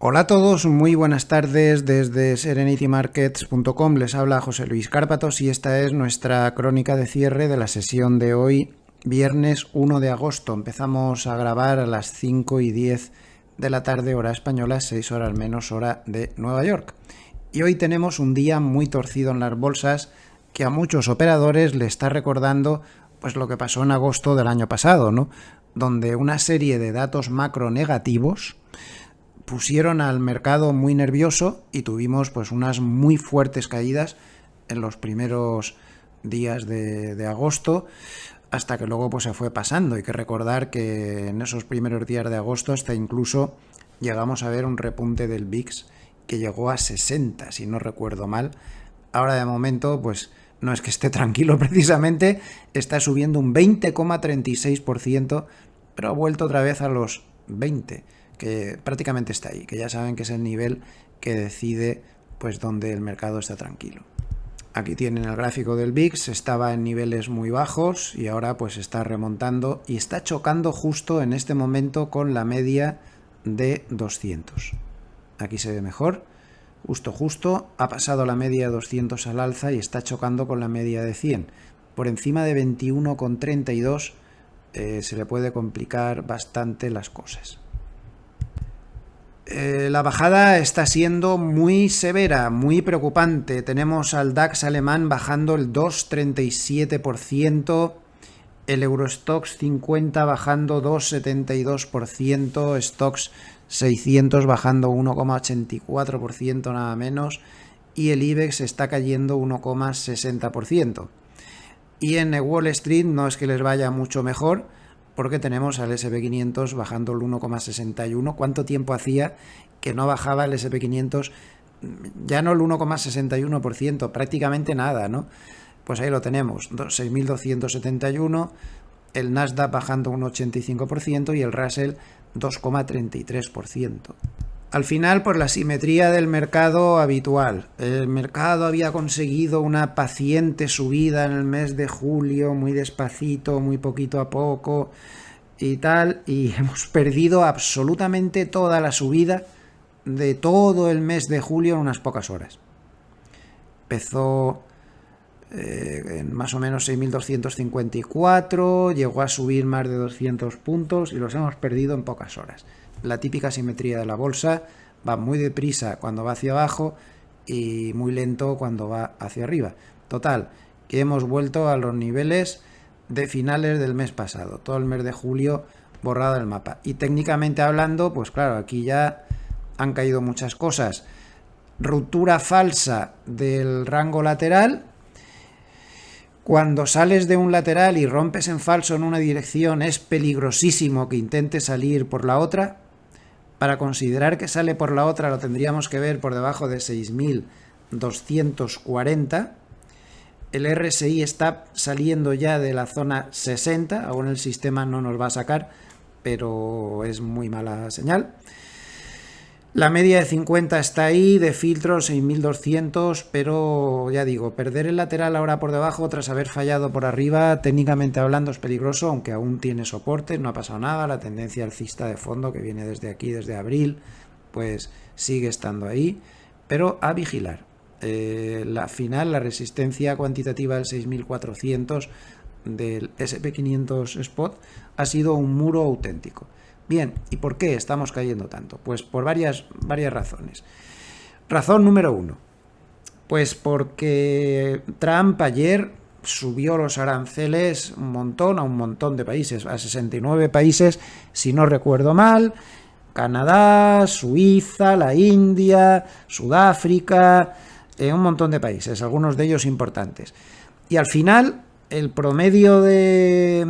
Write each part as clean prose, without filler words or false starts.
Hola a todos, muy buenas tardes desde serenitymarkets.com. Les habla José Luis Cárpatos y esta es nuestra crónica de cierre de la sesión de hoy, viernes 1 de agosto. Empezamos a grabar a las 5:10 de la tarde, hora española, 6 horas menos hora de Nueva York. Y hoy tenemos un día muy torcido en las bolsas que a muchos operadores le está recordando pues lo que pasó en agosto del año pasado, ¿no? Donde una serie de datos macro negativos pusieron al mercado muy nervioso y tuvimos pues unas muy fuertes caídas en los primeros días de agosto, hasta que luego pues se fue pasando. Hay que recordar que en esos primeros días de agosto hasta incluso llegamos a ver un repunte del VIX que llegó a 60, si no recuerdo mal. Ahora de momento pues no es que esté tranquilo precisamente, está subiendo un 20,36%, pero ha vuelto otra vez a los 20%. Que prácticamente está ahí, que ya saben que es el nivel que decide pues dónde el mercado está tranquilo. Aquí tienen el gráfico del VIX, estaba en niveles muy bajos y ahora pues está remontando y está chocando justo en este momento con la media de 200. Aquí se ve mejor, justo, ha pasado la media de 200 al alza y está chocando con la media de 100. Por encima de 21,32 se le puede complicar bastante las cosas. La bajada está siendo muy severa, muy preocupante. Tenemos al DAX alemán bajando el 2,37%, el Eurostoxx 50 bajando 2,72%, Stoxx 600 bajando 1,84%, nada menos, y el IBEX está cayendo 1,60%. Y en Wall Street no es que les vaya mucho mejor, porque tenemos al S&P 500 bajando el 1,61. ¿Cuánto tiempo hacía que no bajaba el S&P 500? Ya no el 1,61%, prácticamente nada, ¿no? Pues ahí lo tenemos, 6.271, el Nasdaq bajando un 85% y el Russell 2,33%. Al final, por la simetría del mercado habitual, el mercado había conseguido una paciente subida en el mes de julio, muy despacito, muy poquito a poco y tal, y hemos perdido absolutamente toda la subida de todo el mes de julio en unas pocas horas. Empezó en más o menos 6.254, llegó a subir más de 200 puntos y los hemos perdido en pocas horas. La típica simetría de la bolsa, va muy deprisa cuando va hacia abajo y muy lento cuando va hacia arriba. Total, que hemos vuelto a los niveles de finales del mes pasado, todo el mes de julio borrado del mapa. Y técnicamente hablando, pues claro, aquí ya han caído muchas cosas. Ruptura falsa del rango lateral. Cuando sales de un lateral y rompes en falso en una dirección, es peligrosísimo que intentes salir por la otra. Para considerar que sale por la otra lo tendríamos que ver por debajo de 6.240. El RSI está saliendo ya de la zona 60, aún el sistema no nos va a sacar, pero es muy mala señal. La media de 50 está ahí, de filtro 6.200, pero ya digo, perder el lateral ahora por debajo tras haber fallado por arriba, técnicamente hablando es peligroso, aunque aún tiene soporte, no ha pasado nada, la tendencia alcista de fondo que viene desde aquí, desde abril, pues sigue estando ahí, pero a vigilar. La final, la resistencia cuantitativa del 6.400 del S&P 500 Spot ha sido un muro auténtico. Bien, ¿y por qué estamos cayendo tanto? Pues por varias razones. Razón número 1, pues porque Trump ayer subió los aranceles un montón a un montón de países, a 69 países, si no recuerdo mal, Canadá, Suiza, la India, Sudáfrica, un montón de países, algunos de ellos importantes. Y al final, el promedio de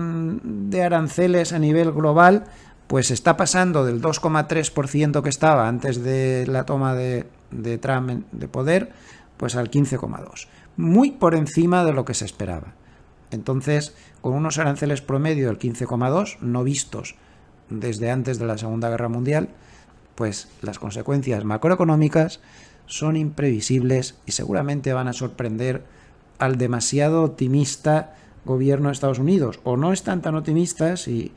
aranceles a nivel global pues está pasando del 2,3% que estaba antes de la toma de Trump de poder, pues al 15,2%. Muy por encima de lo que se esperaba. Entonces, con unos aranceles promedio del 15,2%, no vistos desde antes de la Segunda Guerra Mundial, pues las consecuencias macroeconómicas son imprevisibles y seguramente van a sorprender al demasiado optimista gobierno de Estados Unidos. O no están tan optimistas y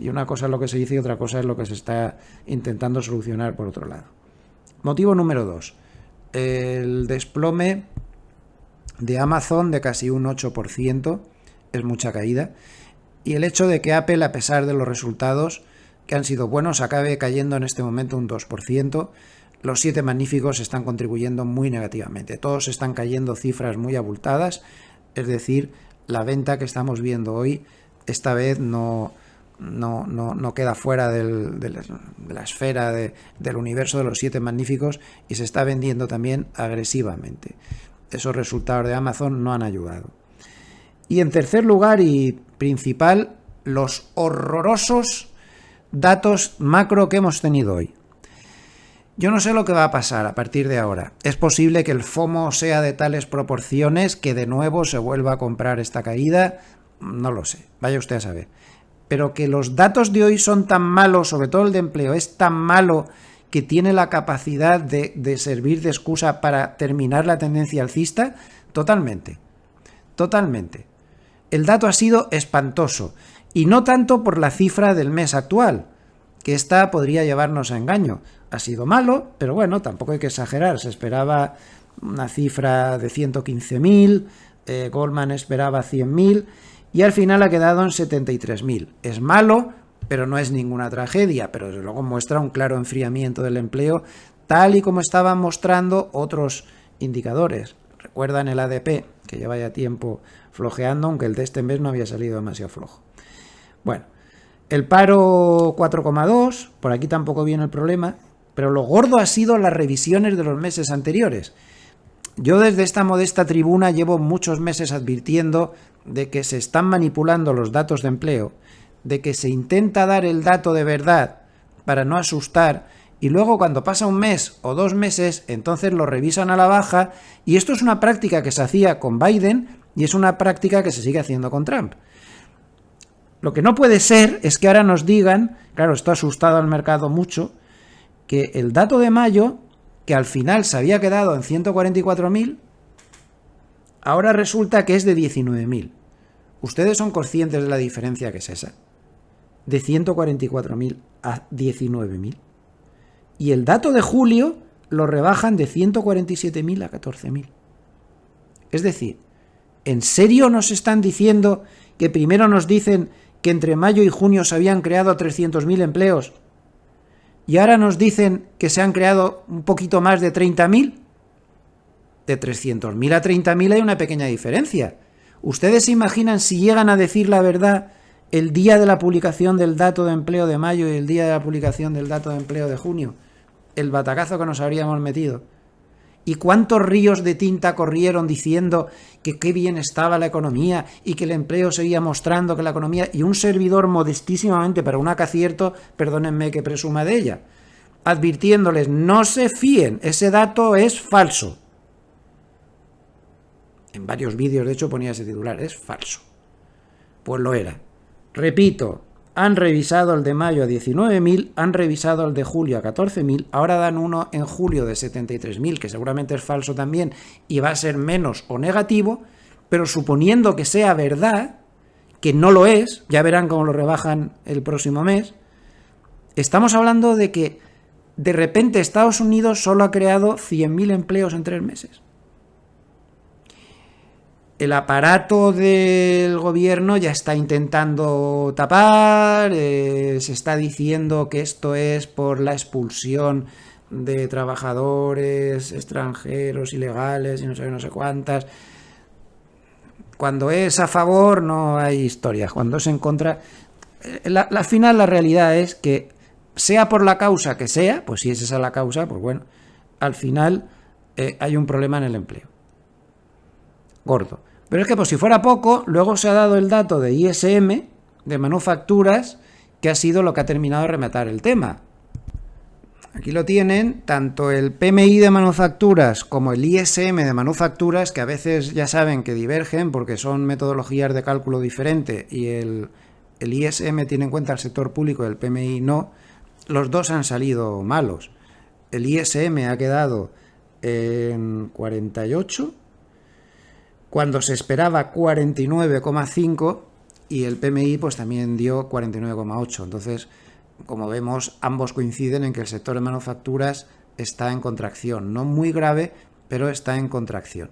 una cosa es lo que se dice y otra cosa es lo que se está intentando solucionar por otro lado. Motivo número 2. El desplome de Amazon de casi un 8%, es mucha caída, y el hecho de que Apple, a pesar de los resultados que han sido buenos, acabe cayendo en este momento un 2%. Los 7 magníficos están contribuyendo muy negativamente. Todos están cayendo cifras muy abultadas, es decir, la venta que estamos viendo hoy, esta vez no queda fuera de la esfera del universo de los 7 magníficos y se está vendiendo también agresivamente. Esos resultados de Amazon no han ayudado. Y en tercer lugar y principal, los horrorosos datos macro que hemos tenido hoy. Yo no sé lo que va a pasar a partir de ahora. Es posible que el FOMO sea de tales proporciones que de nuevo se vuelva a comprar esta caída. No lo sé, vaya usted a saber. Pero que los datos de hoy son tan malos, sobre todo el de empleo, es tan malo que tiene la capacidad de servir de excusa para terminar la tendencia alcista, totalmente. Totalmente. El dato ha sido espantoso. Y no tanto por la cifra del mes actual, que esta podría llevarnos a engaño. Ha sido malo, pero bueno, tampoco hay que exagerar. Se esperaba una cifra de 115.000, Goldman esperaba 100.000 y al final ha quedado en 73.000. Es malo, pero no es ninguna tragedia, pero desde luego muestra un claro enfriamiento del empleo, tal y como estaban mostrando otros indicadores. Recuerdan el ADP, que lleva ya tiempo flojeando, aunque el de este mes no había salido demasiado flojo. Bueno, el paro 4,2, por aquí tampoco viene el problema, pero lo gordo ha sido las revisiones de los meses anteriores. Yo desde esta modesta tribuna llevo muchos meses advirtiendo de que se están manipulando los datos de empleo, de que se intenta dar el dato de verdad para no asustar y luego cuando pasa un mes o 2 meses, entonces lo revisan a la baja y esto es una práctica que se hacía con Biden y es una práctica que se sigue haciendo con Trump. Lo que no puede ser es que ahora nos digan, claro, esto ha asustado al mercado mucho, que el dato de mayo, que al final se había quedado en 144.000, ahora resulta que es de 19.000. ¿Ustedes son conscientes de la diferencia que es esa? De 144.000 a 19.000. Y el dato de julio lo rebajan de 147.000 a 14.000. Es decir, ¿en serio nos están diciendo que primero nos dicen que entre mayo y junio se habían creado 300.000 empleos y ahora nos dicen que se han creado un poquito más de 30.000? De 300.000 a 30.000 hay una pequeña diferencia. ¿Ustedes se imaginan si llegan a decir la verdad el día de la publicación del dato de empleo de mayo y el día de la publicación del dato de empleo de junio? El batacazo que nos habríamos metido. ¿Y cuántos ríos de tinta corrieron diciendo que qué bien estaba la economía y que el empleo seguía mostrando que la economía... Y un servidor modestísimamente, para un acierto, perdónenme que presuma de ella, advirtiéndoles, no se fíen, ese dato es falso. En varios vídeos, de hecho, ponía ese titular, es falso. Pues lo era. Repito, han revisado el de mayo a 19.000, han revisado el de julio a 14.000, ahora dan uno en julio de 73.000, que seguramente es falso también, y va a ser menos o negativo, pero suponiendo que sea verdad, que no lo es, ya verán cómo lo rebajan el próximo mes, estamos hablando de que de repente Estados Unidos solo ha creado 100.000 empleos en 3 meses. El aparato del gobierno ya está intentando tapar, se está diciendo que esto es por la expulsión de trabajadores extranjeros ilegales y no sé cuántas. Cuando es a favor no hay historias, cuando es en contra... Al final la realidad es que sea por la causa que sea, pues si es esa la causa, pues bueno, al final hay un problema en el empleo. Gordo. Pero es que, pues si fuera poco, luego se ha dado el dato de ISM, de manufacturas, que ha sido lo que ha terminado de rematar el tema. Aquí lo tienen, tanto el PMI de manufacturas como el ISM de manufacturas, que a veces ya saben que divergen porque son metodologías de cálculo diferentes y el ISM tiene en cuenta el sector público y el PMI no, los dos han salido malos. El ISM ha quedado en 48, cuando se esperaba 49,5 y el PMI pues también dio 49,8. Entonces, como vemos, ambos coinciden en que el sector de manufacturas está en contracción, no muy grave, pero está en contracción.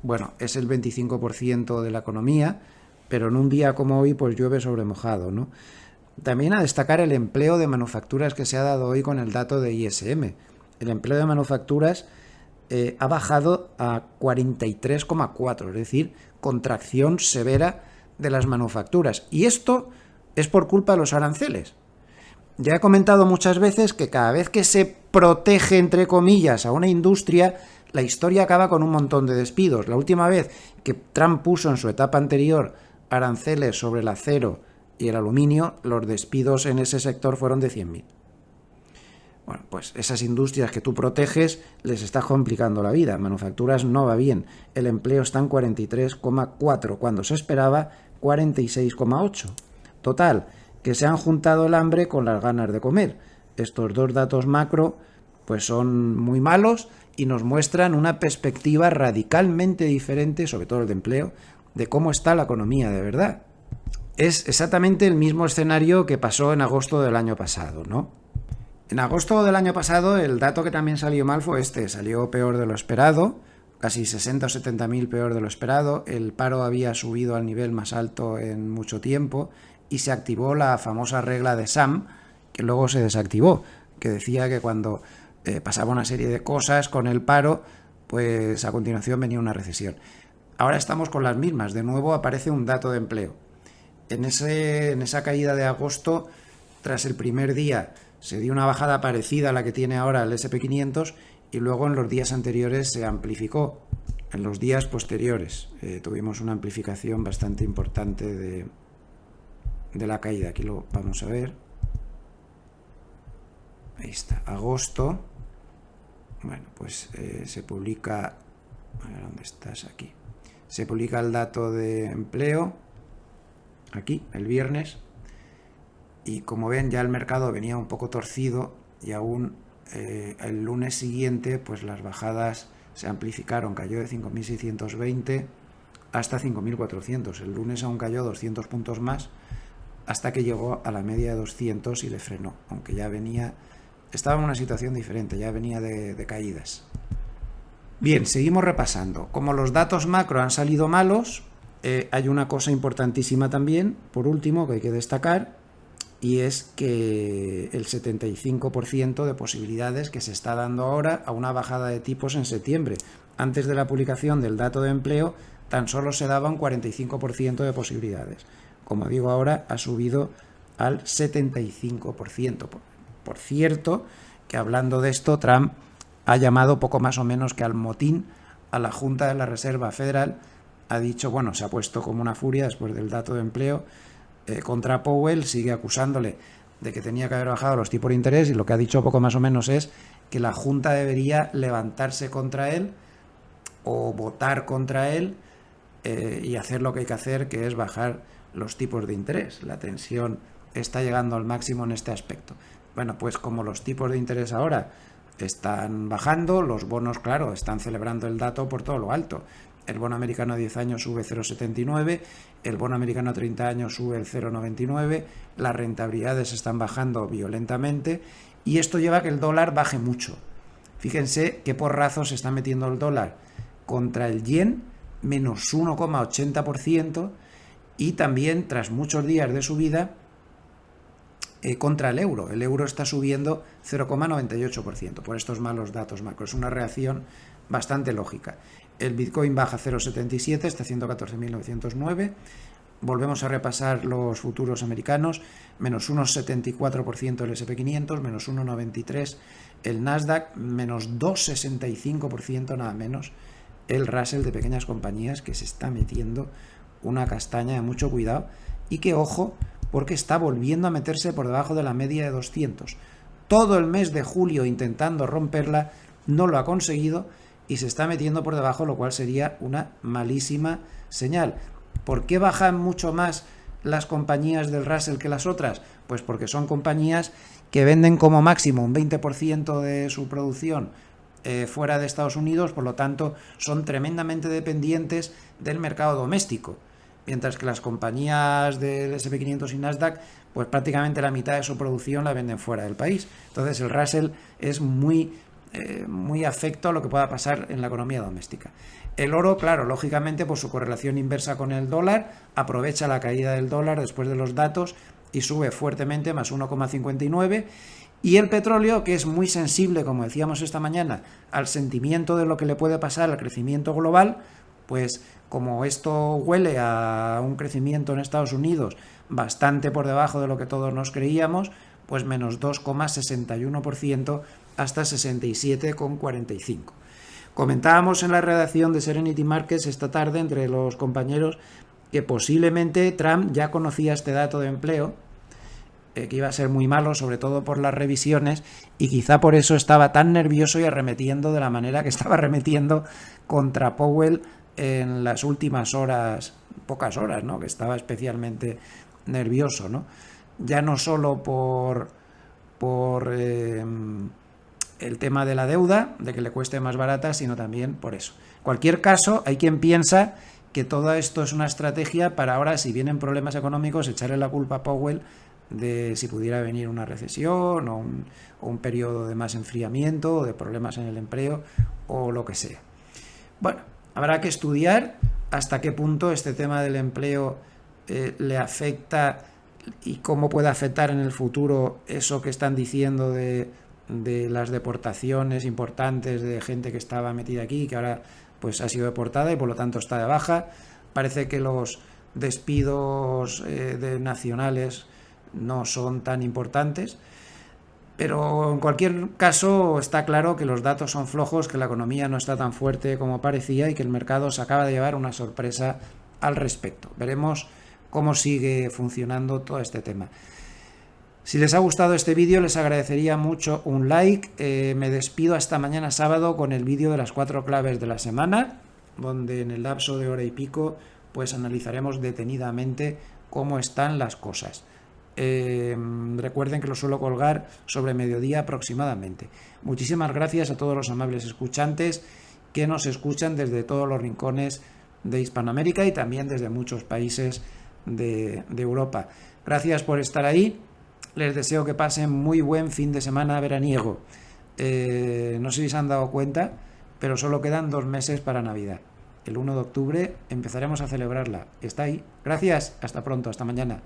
Bueno, es el 25% de la economía, pero en un día como hoy pues llueve sobre mojado, ¿no? También a destacar el empleo de manufacturas que se ha dado hoy con el dato de ISM. El empleo de manufacturas ha bajado a 43,4, es decir, contracción severa de las manufacturas. Y esto es por culpa de los aranceles. Ya he comentado muchas veces que cada vez que se protege, entre comillas, a una industria, la historia acaba con un montón de despidos. La última vez que Trump puso en su etapa anterior aranceles sobre el acero y el aluminio, los despidos en ese sector fueron de 100.000. Bueno, pues esas industrias que tú proteges les está complicando la vida. Manufacturas no va bien. El empleo está en 43,4, cuando se esperaba 46,8. Total, que se han juntado el hambre con las ganas de comer. Estos dos datos macro pues son muy malos y nos muestran una perspectiva radicalmente diferente, sobre todo el de empleo, de cómo está la economía de verdad. Es exactamente el mismo escenario que pasó en agosto del año pasado, ¿no? En agosto del año pasado el dato que también salió mal fue salió peor de lo esperado, casi 60 o 70.000 peor de lo esperado, el paro había subido al nivel más alto en mucho tiempo y se activó la famosa regla de Sam, que luego se desactivó, que decía que cuando pasaba una serie de cosas con el paro, pues a continuación venía una recesión. Ahora estamos con las mismas, de nuevo aparece un dato de empleo. En esa caída de agosto, tras el primer día, se dio una bajada parecida a la que tiene ahora el SP500 y luego en los días anteriores se amplificó. En los días posteriores tuvimos una amplificación bastante importante de la caída. Aquí lo vamos a ver. Ahí está, agosto. Bueno, pues se publica... A ver, ¿dónde estás? Aquí. Se publica el dato de empleo, aquí, el viernes, y como ven ya el mercado venía un poco torcido y aún el lunes siguiente pues las bajadas se amplificaron, cayó de 5.620 hasta 5.400, el lunes aún cayó 200 puntos más hasta que llegó a la media de 200 y le frenó, aunque ya venía, estaba en una situación diferente, ya venía de caídas. Bien, seguimos repasando. Como los datos macro han salido malos, hay una cosa importantísima también, por último, que hay que destacar, y es que el 75% de posibilidades que se está dando ahora a una bajada de tipos en septiembre. Antes de la publicación del dato de empleo, tan solo se daba un 45% de posibilidades. Como digo ahora, ha subido al 75%. Por cierto, que hablando de esto, Trump ha llamado poco más o menos que al motín a la Junta de la Reserva Federal. Ha dicho, bueno, se ha puesto como una furia después del dato de empleo contra Powell, sigue acusándole de que tenía que haber bajado los tipos de interés y lo que ha dicho poco más o menos es que la Junta debería levantarse contra él o votar contra él y hacer lo que hay que hacer, que es bajar los tipos de interés. La tensión está llegando al máximo en este aspecto. Bueno, pues como los tipos de interés ahora están bajando, los bonos, claro, están celebrando el dato por todo lo alto. El bono americano a 10 años sube 0,79, el bono americano a 30 años sube el 0,99, las rentabilidades están bajando violentamente y esto lleva a que el dólar baje mucho. Fíjense qué porrazo se está metiendo el dólar contra el yen, menos 1,80%, y también tras muchos días de subida contra el euro. El euro está subiendo 0,98% por estos malos datos macro. Es una reacción bastante lógica. El Bitcoin baja 0,77, está a 114.909. Volvemos a repasar los futuros americanos, menos 1,74% el SP500, menos 1,93% el Nasdaq, menos 2,65% nada menos el Russell de pequeñas compañías, que se está metiendo una castaña de mucho cuidado y que, ojo, porque está volviendo a meterse por debajo de la media de 200. Todo el mes de julio intentando romperla, no lo ha conseguido y se está metiendo por debajo, lo cual sería una malísima señal. ¿Por qué bajan mucho más las compañías del Russell que las otras? Pues porque son compañías que venden como máximo un 20% de su producción fuera de Estados Unidos, por lo tanto son tremendamente dependientes del mercado doméstico. Mientras que las compañías del SP500 y Nasdaq, pues prácticamente la mitad de su producción la venden fuera del país. Entonces el Russell es muy muy afecto a lo que pueda pasar en la economía doméstica. El oro, claro, lógicamente por su correlación inversa con el dólar, aprovecha la caída del dólar después de los datos y sube fuertemente, más 1,59. Y el petróleo, que es muy sensible, como decíamos esta mañana, al sentimiento de lo que le puede pasar al crecimiento global, pues como esto huele a un crecimiento en Estados Unidos bastante por debajo de lo que todos nos creíamos, pues menos 2,61% hasta 67,45. Comentábamos en la redacción de Serenity Markets esta tarde entre los compañeros que posiblemente Trump ya conocía este dato de empleo, que iba a ser muy malo, sobre todo por las revisiones, y quizá por eso estaba tan nervioso y arremetiendo de la manera que estaba arremetiendo contra Powell en las últimas horas, pocas horas, ¿no? Que estaba especialmente nervioso, ¿no? Ya no solo por el tema de la deuda, de que le cueste más barata, sino también por eso. En cualquier caso, hay quien piensa que todo esto es una estrategia para ahora, si vienen problemas económicos, echarle la culpa a Powell de si pudiera venir una recesión o un periodo de más enfriamiento o de problemas en el empleo o lo que sea. Bueno, habrá que estudiar hasta qué punto este tema del empleo le afecta y cómo puede afectar en el futuro eso que están diciendo de las deportaciones importantes de gente que estaba metida aquí y que ahora pues ha sido deportada y por lo tanto está de baja. Parece que los despidos de nacionales no son tan importantes, pero en cualquier caso está claro que los datos son flojos, que la economía no está tan fuerte como parecía y que el mercado se acaba de llevar una sorpresa al respecto. Veremos cómo sigue funcionando todo este tema. Si les ha gustado este vídeo, les agradecería mucho un like. Me despido hasta mañana sábado con el vídeo de las 4 claves de la semana, donde en el lapso de hora y pico pues analizaremos detenidamente cómo están las cosas. Recuerden que lo suelo colgar sobre mediodía aproximadamente. Muchísimas gracias a todos los amables escuchantes que nos escuchan desde todos los rincones de Hispanoamérica y también desde muchos países de Europa. Gracias por estar ahí. Les deseo que pasen muy buen fin de semana veraniego. No sé si se han dado cuenta, pero solo quedan 2 meses para Navidad. El 1 de octubre empezaremos a celebrarla. Está ahí. Gracias. Hasta pronto. Hasta mañana.